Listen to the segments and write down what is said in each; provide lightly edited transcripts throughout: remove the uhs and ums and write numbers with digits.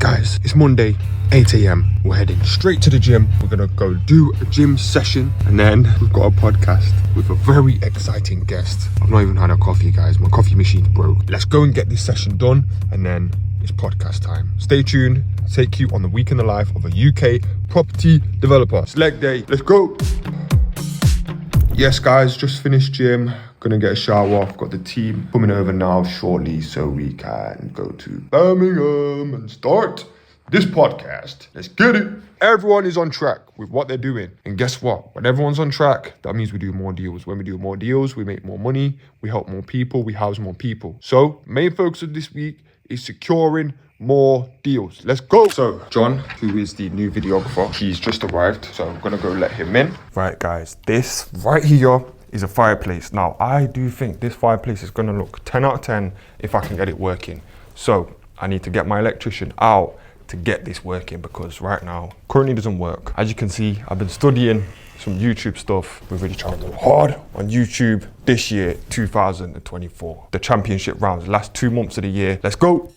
guys, it's Monday, 8 a.m. We're heading straight to the gym. We're gonna go do a gym session, and then we've got a podcast with a very exciting guest. I've not even had a coffee, guys. My coffee machine's broke. Let's go and get this session done, and then it's podcast time. Stay tuned. I'll take you on the week in the life of a UK property developer. It's leg day. Let's go. Yes, guys, just finished gym. Gonna get a shower. I've got the team coming over now shortly so we can go to Birmingham and start this podcast. Let's get it. Everyone is on track with what they're doing. And guess what? When everyone's on track, that means we do more deals. When we do more deals, we make more money, we help more people, we house more people. So main focus of this week is securing more deals. Let's go. So John, who is the new videographer, he's just arrived. So I'm gonna go let him in. Right, guys, this right here is a fireplace. Now, I do think this fireplace is gonna look 10 out of 10 if I can get it working. So I need to get my electrician out to get this working because right now, currently doesn't work. As you can see, I've been studying some YouTube stuff. We're really trying to go hard on YouTube this year, 2024. The championship rounds, last 2 months of the year. Let's go.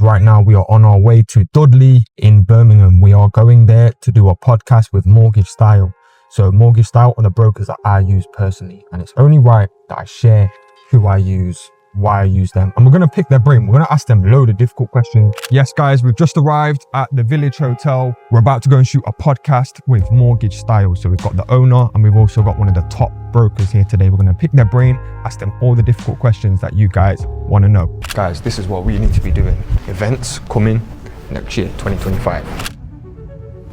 Right now, we are on our way to Dudley in Birmingham. We are going there to do a podcast with Mortgage Style. So Mortgage Style are the brokers that I use personally. And it's only right that I share who I use, why I use them. And we're going to pick their brain. We're going to ask them a load of difficult questions. Yes, guys, we've just arrived at the Village Hotel. We're about to go and shoot a podcast with Mortgage Style. So we've got the owner and we've also got one of the top brokers here today. We're going to pick their brain, ask them all the difficult questions that you guys want to know. Guys, this is what we need to be doing. Events coming next year, 2025.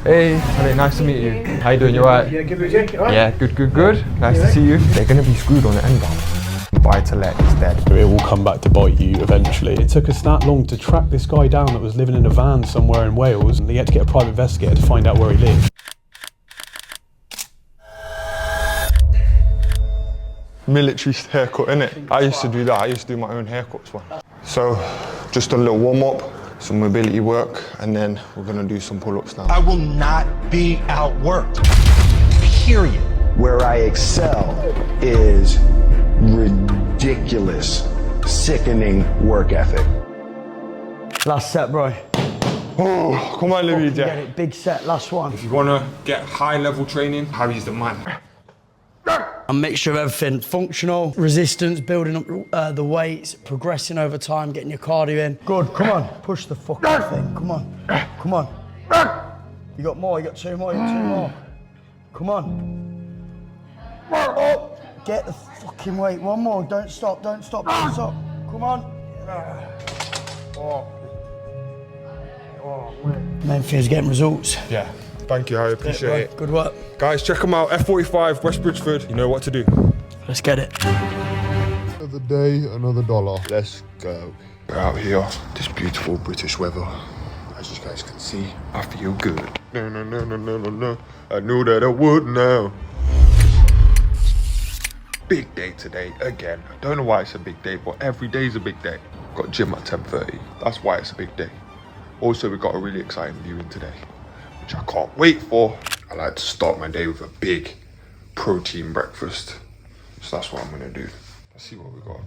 Hey, honey, nice to meet you. How you doing? You alright? Yeah, good, you alright? Yeah, good. Nice to see you. They're going to be screwed on the end now. Buy to let is dead. It will come back to bite you eventually. It took us that long to track this guy down that was living in a van somewhere in Wales, and he had to get a private investigator to find out where he lived. Military haircut, innit? I used to do that. I used to do my own haircuts, man. So, just a little warm up, some mobility work, and then we're gonna do some pull-ups now. I will not be outworked, period. Where I excel is ridiculous, sickening work ethic. Last set, bro. Oh, come on, Luigi. Get it, big set, last one. If you wanna get high-level training, Harry's the man. A mixture of everything, functional, resistance, building up the weights, progressing over time, getting your cardio in. Good, come on, push the fucking thing, come on. You got more, you got two more, Come on. Up, get the fucking weight, one more, don't stop. Come on. Main thing is getting results. Yeah, thank you, Harry, appreciate it. Good work. Guys, check them out, F45, West Bridgeford. You know what to do. Let's get it. Another day, another dollar. Let's go. We're out here, this beautiful British weather. As you guys can see, I feel good. No. I knew that I would now. Big day today, again. I don't know why it's a big day, but every day's a big day. Got gym at 10:30. That's why it's a big day. Also, we've got a really exciting viewing today, which I can't wait for. I like to start my day with a big protein breakfast. So that's what I'm gonna do. Let's see what we got.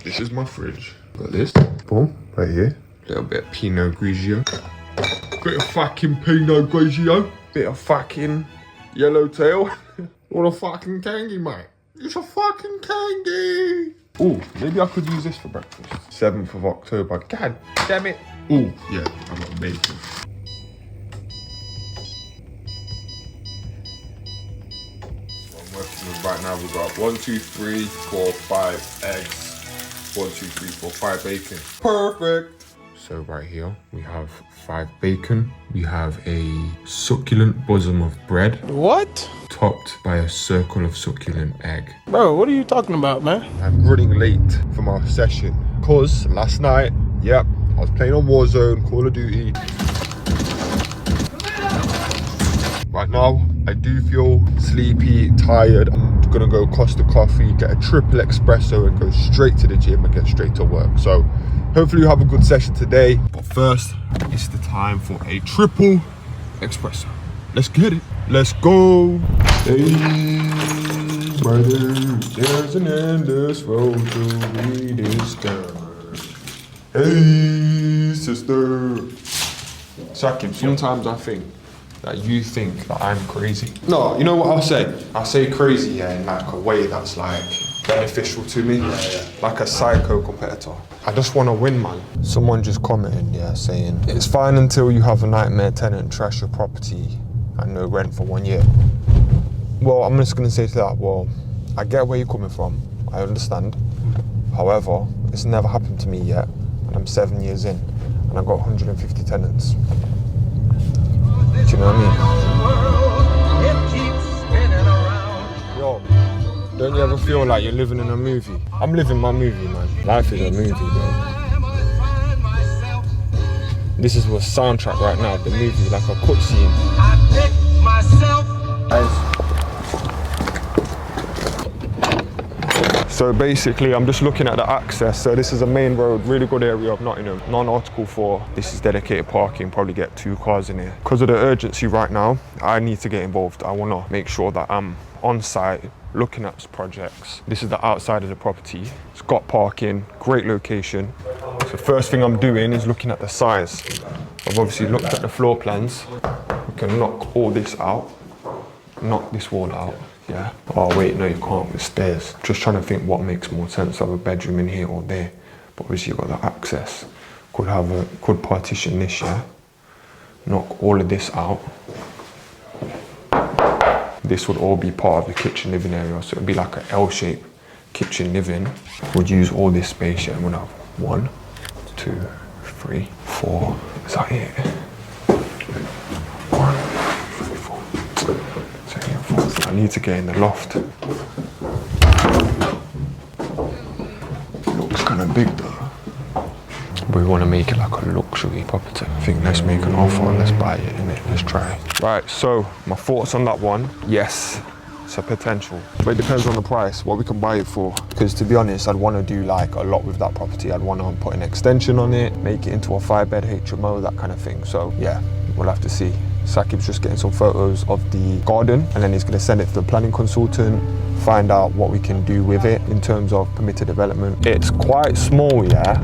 This is my fridge. Got this, boom, right here. Little bit of Pinot Grigio. Bit of fucking Pinot Grigio. Bit of fucking yellowtail. What a fucking kangy, mate. It's a fucking kangy. Ooh, maybe I could use this for breakfast. 7th of October. God damn it. Ooh, yeah, I got bacon. Right now we've got 1, 2, 3, 4, 5 eggs. 1, 2, 3, 4, 5 bacon. Perfect. So right here we have 5 bacon. We have a succulent bosom of bread. What? Topped by a circle of succulent egg. Bro, what are you talking about, man? I'm running late for my session because last night, yep, I was playing on Warzone, Call of Duty. Right now, I do feel sleepy, tired. I'm gonna go Costa Coffee, get a triple espresso and go straight to the gym and get straight to work. So hopefully you have a good session today. But first, it's the time for a triple espresso. Let's get it. Let's go. Hey, brother, there's an endless road to be discovered. Hey, sister. Sakib, sometimes I think that you think that I'm crazy. No, you know what I'll say? I say crazy, yeah, in like a way that's like beneficial to me. Like a psycho competitor. I just want to win, man. Someone just commented, yeah, saying, it's fine until you have a nightmare tenant trash your property and no rent for 1 year. Well, I'm just going to say to that, well, I get where you're coming from. I understand. However, it's never happened to me yet. And I'm 7 years in and I've got 150 tenants. Do you know what I mean? Yo, don't you ever feel like you're living in a movie? I'm living my movie, man. Life is a movie, bro. This is a soundtrack right now, the movie, like a cutscene. So basically, I'm just looking at the access. So this is a main road, really good area of Nottingham. Non-Article 4, this is dedicated parking, probably get 2 cars in here. Because of the urgency right now, I need to get involved. I want to make sure that I'm on site, looking at projects. This is the outside of the property. It's got parking, great location. So first thing I'm doing is looking at the size. I've obviously looked at the floor plans. We can knock all this out, knock this wall out. Yeah. Oh wait, no, you can't with stairs. Just trying to think what makes more sense of a bedroom in here or there. But obviously you've got the access. Could partition this, yeah. Knock all of this out. This would all be part of the kitchen living area, so it'd be like an L-shaped kitchen living. We'd use all this space, yeah. We'd have 1, 2, 3, 4. Is that it? 1, 3, 4. I need to get in the loft. Looks kind of big though. We want to make it like a luxury property. I think let's make an offer and let's buy it, innit? Let's try. Right, so my thoughts on that one. Yes, it's a potential. But it depends on the price, what we can buy it for. Because to be honest, I'd want to do like a lot with that property. I'd want to put an extension on it, make it into a 5-bed HMO, that kind of thing. So yeah, we'll have to see. Sakib's just getting some photos of the garden and then he's going to send it to the planning consultant, find out what we can do with it in terms of permitted development. It's quite small, yeah,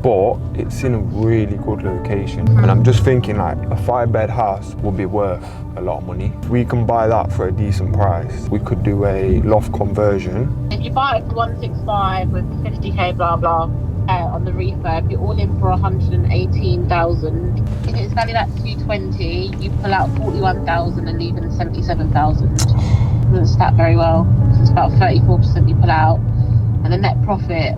but it's in a really good location. And I'm just thinking like a 5-bed house will be worth a lot of money. If we can buy that for a decent price, we could do a loft conversion. If you buy it for 165 with 50k blah blah, on the refurb, you're all in for 118,000. If it's valued at 220, you pull out 41,000 and leave in 77,000. Doesn't stack very well. So it's about 34% you pull out, and the net profit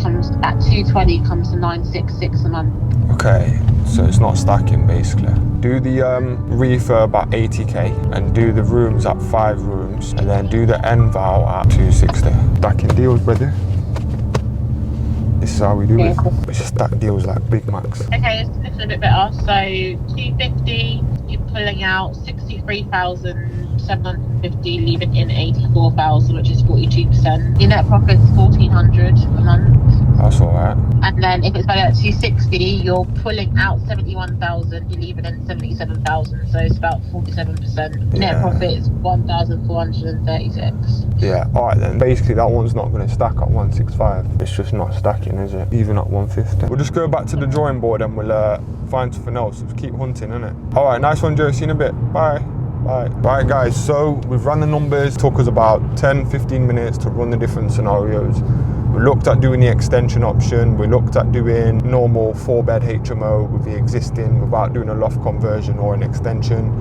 comes at 220 comes to 966 a month. Okay, so it's not stacking basically. Do the refurb at 80k and do the rooms at 5 rooms, and then do the NVAL at 260. Stacking deals, brother. This is how we do it. It's just stack deals like Big Macs. Okay, it's looking a bit better. So 250, you're pulling out 63,750, leaving in 84,000, which is 42%. Your net profit's 1,400 a month. That's all right. And then if it's valued at 260, you're pulling out 71,000, you're leaving in 77,000, so it's about 47%. Yeah. Net profit is 1,436. Yeah, all right then. Basically, that one's not going to stack at 165. It's just not stacking, is it? Even at 150. We'll just go back to the drawing board and we'll find something else. Just keep hunting, innit? All right, nice one, Joe. See you in a bit. Bye. Bye. Right, guys, so we've run the numbers. It took us about 10-15 minutes to run the different scenarios. We looked at doing the extension option. We looked at doing normal 4-bed HMO with the existing without doing a loft conversion or an extension.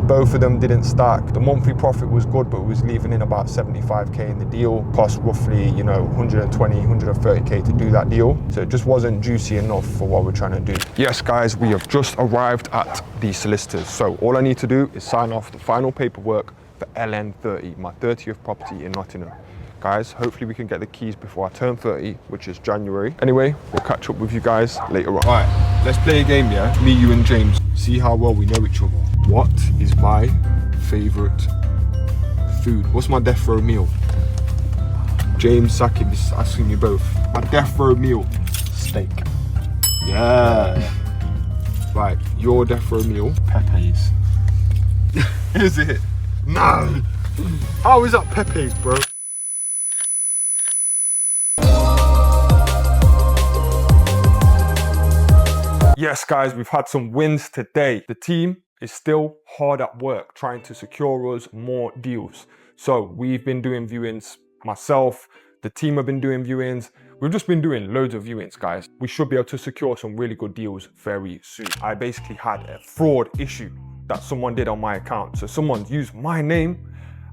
Both of them didn't stack. The monthly profit was good, but it was leaving in about 75k in the deal. Cost roughly, 120, 130k to do that deal. So it just wasn't juicy enough for what we're trying to do. Yes, guys, we have just arrived at the solicitors. So all I need to do is sign off the final paperwork for LN30, my 30th property in Nottingham. Guys, hopefully we can get the keys before I turn 30, which is January. Anyway, we'll catch up with you guys later on. All right, let's play a game, yeah? Me, you and James. See how well we know each other. What is my favorite food? What's my death row meal? James Sakib is asking you both. My death row meal. Steak. Yeah. Right, your death row meal. Pepe's. Is it? No. How is that Pepe's, bro? Yes, guys, we've had some wins today. The team is still hard at work trying to secure us more deals. So we've been doing viewings, myself, the team have been doing viewings. We've just been doing loads of viewings, guys. We should be able to secure some really good deals very soon. I basically had a fraud issue that someone did on my account. So someone used my name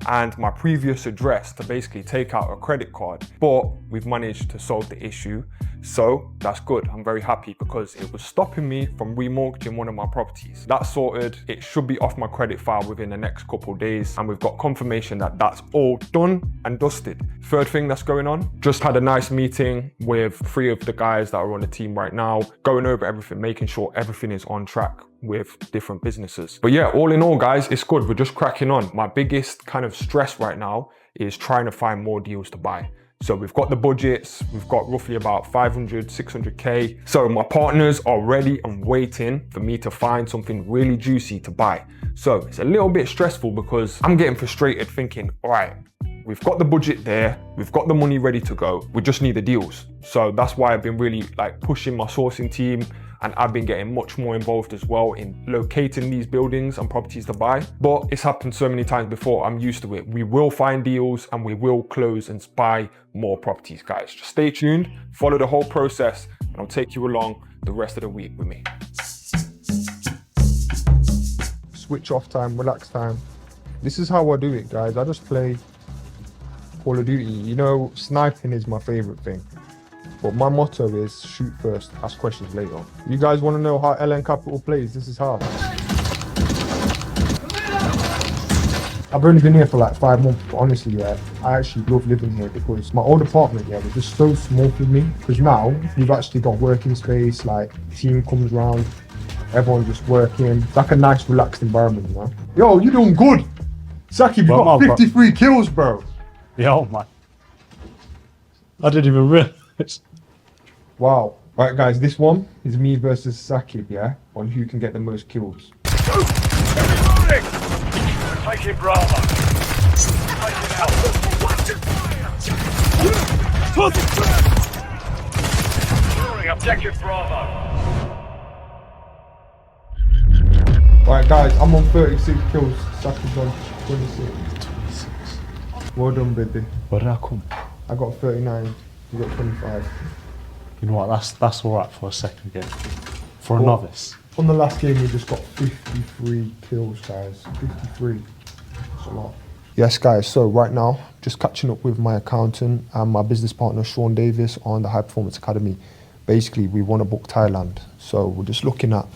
and my previous address to basically take out a credit card, but we've managed to solve the issue. So that's good. I'm very happy because it was stopping me from remortgaging one of my properties. That's sorted. It should be off my credit file within the next couple of days, and we've got confirmation that that's all done and dusted. Third thing that's going on, just had a nice meeting with 3 of the guys that are on the team right now, going over everything, making sure everything is on track with different businesses. But yeah, all in all, guys, it's good. We're just cracking on. My biggest kind of stress right now is trying to find more deals to buy. So we've got the budgets, we've got roughly about 500, 600K. So my partners are ready and waiting for me to find something really juicy to buy. So it's a little bit stressful because I'm getting frustrated thinking, all right, we've got the budget there, we've got the money ready to go, we just need the deals. So that's why I've been really like pushing my sourcing team, and I've been getting much more involved as well in locating these buildings and properties to buy. But it's happened so many times before, I'm used to it. We will find deals and we will close and buy more properties, guys. Just stay tuned, follow the whole process, and I'll take you along the rest of the week with me. Switch off time, relax time. This is how I do it, guys. I just play Call of Duty. You know, sniping is my favorite thing. But my motto is shoot first, ask questions later. You guys want to know how LN Capital plays? This is how. I've only been here for like 5 months, but honestly, yeah, I actually love living here because my old apartment, yeah, was just so small for me. Because now we've actually got working space, like team comes round, everyone's just working. It's like a nice, relaxed environment, you know? Yo, you doing good. Saki, you got 53 kills, bro. Yo, man. I didn't even realize. Wow. Right, guys, this one is me versus Saki, yeah, on who can get the most kills. Reloading! Taking Bravo. Taking Alpha. Securing objective Bravo. Right, guys, I'm on 36 kills. Saki's on 26. Well done, baby. Where did I come? I got 39. You got 25. You know what, that's all right for a second game. For a novice. On the last game, we just got 53 kills, guys. 53. That's a lot. Yes, guys, so right now, just catching up with my accountant and my business partner, Sean Davis, on the High Performance Academy. Basically, we want to book Thailand. So we're just looking at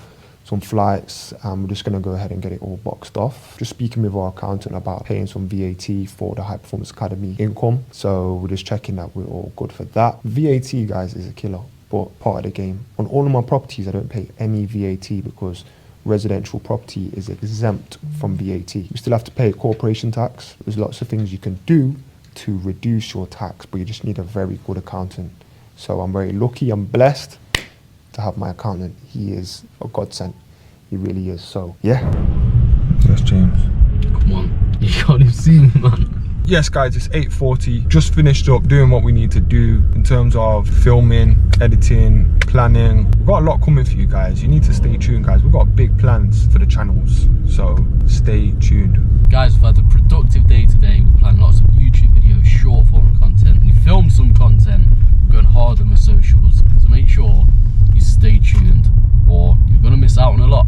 some flights and we're just going to go ahead and get it all boxed off. Just speaking with our accountant about paying some VAT for the High Performance Academy income. So we're just checking that we're all good for that. VAT, guys, is a killer, but part of the game. On all of my properties, I don't pay any VAT because residential property is exempt from VAT. You still have to pay corporation tax. There's lots of things you can do to reduce your tax, but you just need a very good accountant. So I'm very lucky, I'm blessed to have my accountant. He is a godsend. He really is. So yeah. Yes, James. Come on, you can't even see me, man. Yes, guys, it's 8:40. Just finished up doing what we need to do in terms of filming, editing, planning. We've got a lot coming for you guys. You need to stay tuned, guys. We've got big plans for the channels, so stay tuned. Guys, we've had a productive day today. We planned lots of YouTube videos, short form content. We filmed some content. We're going hard on the socials, so make sure you stay tuned or you're gonna miss out on a lot.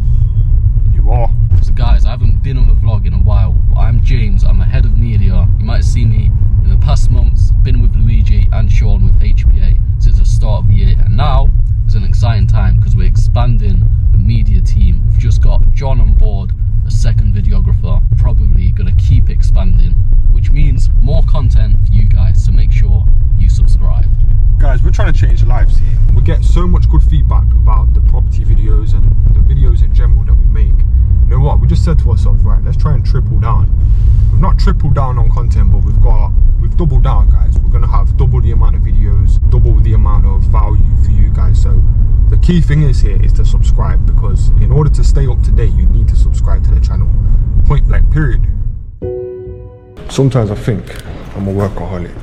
You are. So guys, I haven't been on the vlog in a while, but I'm James, I'm the head of media. You might see me in the past months, been with Luigi and Sean with HPA since the start of the year, and now is an exciting time because we're expanding the media team. We've just got John on board, a second videographer, probably gonna keep expanding, which means more content for you guys, so make sure you subscribe. Guys, we're trying to change lives here. We get so much good feedback about the property videos and the videos in general that we make. You know what, we just said to ourselves, right, let's try and triple down. We've not tripled down on content, but we've doubled down, guys. We're gonna have double the amount of videos, double the amount of value for you guys. So the key thing is here is to subscribe, because in order to stay up to date, you need to subscribe to the channel. Point blank, period. Sometimes I think I'm a workaholic,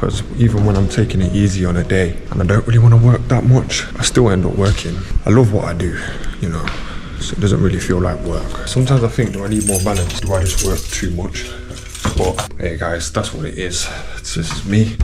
because even when I'm taking it easy on a day and I don't really want to work that much, I still end up working. I love what I do, you know, so it doesn't really feel like work. Sometimes I think, do I need more balance? Do I just work too much? But hey guys, that's what it is. This is me.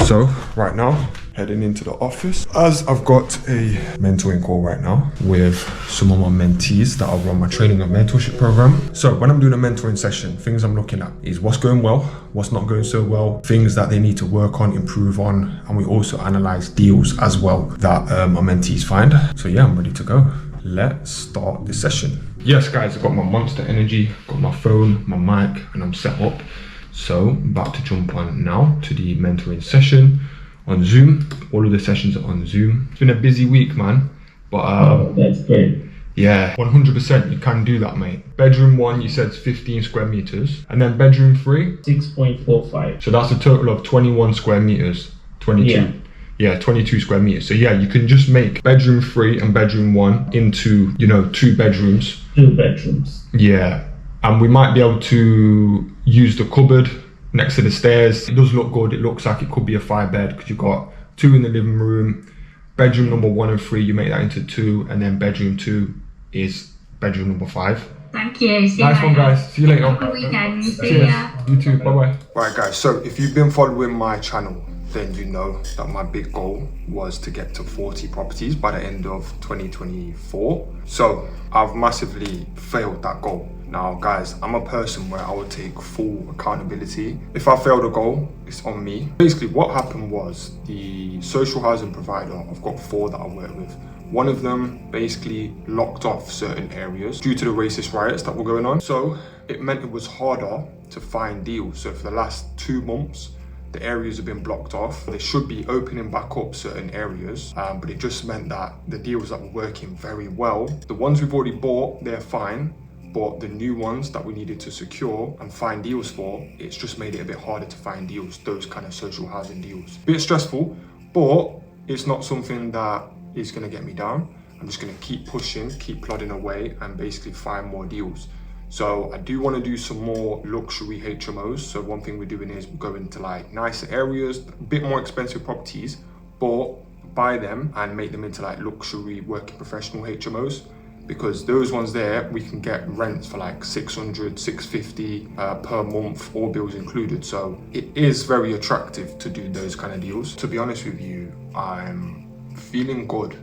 So right now, heading into the office, as I've got a mentoring call right now with some of my mentees that are on my training and mentorship program. So when I'm doing a mentoring session, things I'm looking at is what's going well, what's not going so well, things that they need to work on, improve on, and we also analyze deals as well that my mentees find. So yeah, I'm ready to go. Let's start the session. Yes guys, I've got my Monster Energy, got my phone, my mic, and I'm set up. So about to jump on now to the mentoring session on Zoom. All of the sessions are on Zoom. It's been a busy week, man. But that's great. yeah, 100% you can do that, mate. Bedroom 1, you said, is 15 square meters. And then bedroom 3? 6.45. So that's a total of 21 square meters. 22. Yeah, 22 square meters. So yeah, you can just make bedroom 3 and bedroom 1 into, you know, 2 bedrooms. 2 bedrooms. Yeah. And we might be able to use the cupboard next to the stairs. It does look good. It looks like it could be a 5-bed because you've got 2 in the living room. Bedroom number 1 and 3, you make that into 2, and then bedroom 2 is bedroom number 5. Thank you. See nice you one, guys. See you later. Have a good weekend. See Cheers. ya. You too. Bye-bye. Right, guys. So if you've been following my channel, then you know that my big goal was to get to 40 properties by the end of 2024. So I've massively failed that goal. Now guys, I'm a person where I would take full accountability. If I fail the goal, it's on me. Basically what happened was the social housing provider, I've got 4 that I work with. One of them basically locked off certain areas due to the racist riots that were going on. So it meant it was harder to find deals. So for the last 2 months, the areas have been blocked off. They should be opening back up certain areas, but it just meant that the deals that were working very well, the ones we've already bought, they're fine, but the new ones that we needed to secure and find deals for, it's just made it a bit harder to find deals, those kind of social housing deals. Bit stressful, but it's not something that is gonna get me down. I'm just gonna keep pushing, keep plodding away, and basically find more deals. So I do want to do some more luxury HMOs. So one thing we're doing is we're going to like nicer areas, a bit more expensive properties, but buy them and make them into like luxury working professional HMOs, because those ones there, we can get rents for like 600, 650 per month, all bills included. So it is very attractive to do those kind of deals. To be honest with you, I'm feeling good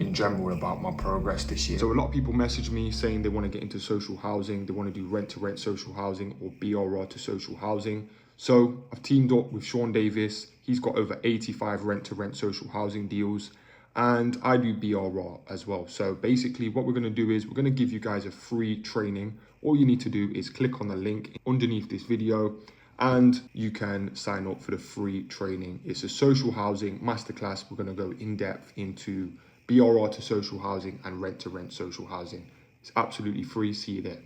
in general about my progress this year. So a lot of people message me saying they want to get into social housing, they want to do rent-to-rent social housing or BRR to social housing. So I've teamed up with Sean Davis. He's got over 85 rent-to-rent social housing deals, and I do BRR as well. So basically what we're going to do is we're going to give you guys a free training. All you need to do is click on the link underneath this video and you can sign up for the free training. It's a social housing masterclass. We're going to go in depth into BRR to social housing and rent-to-rent social housing. It's absolutely free. See you there.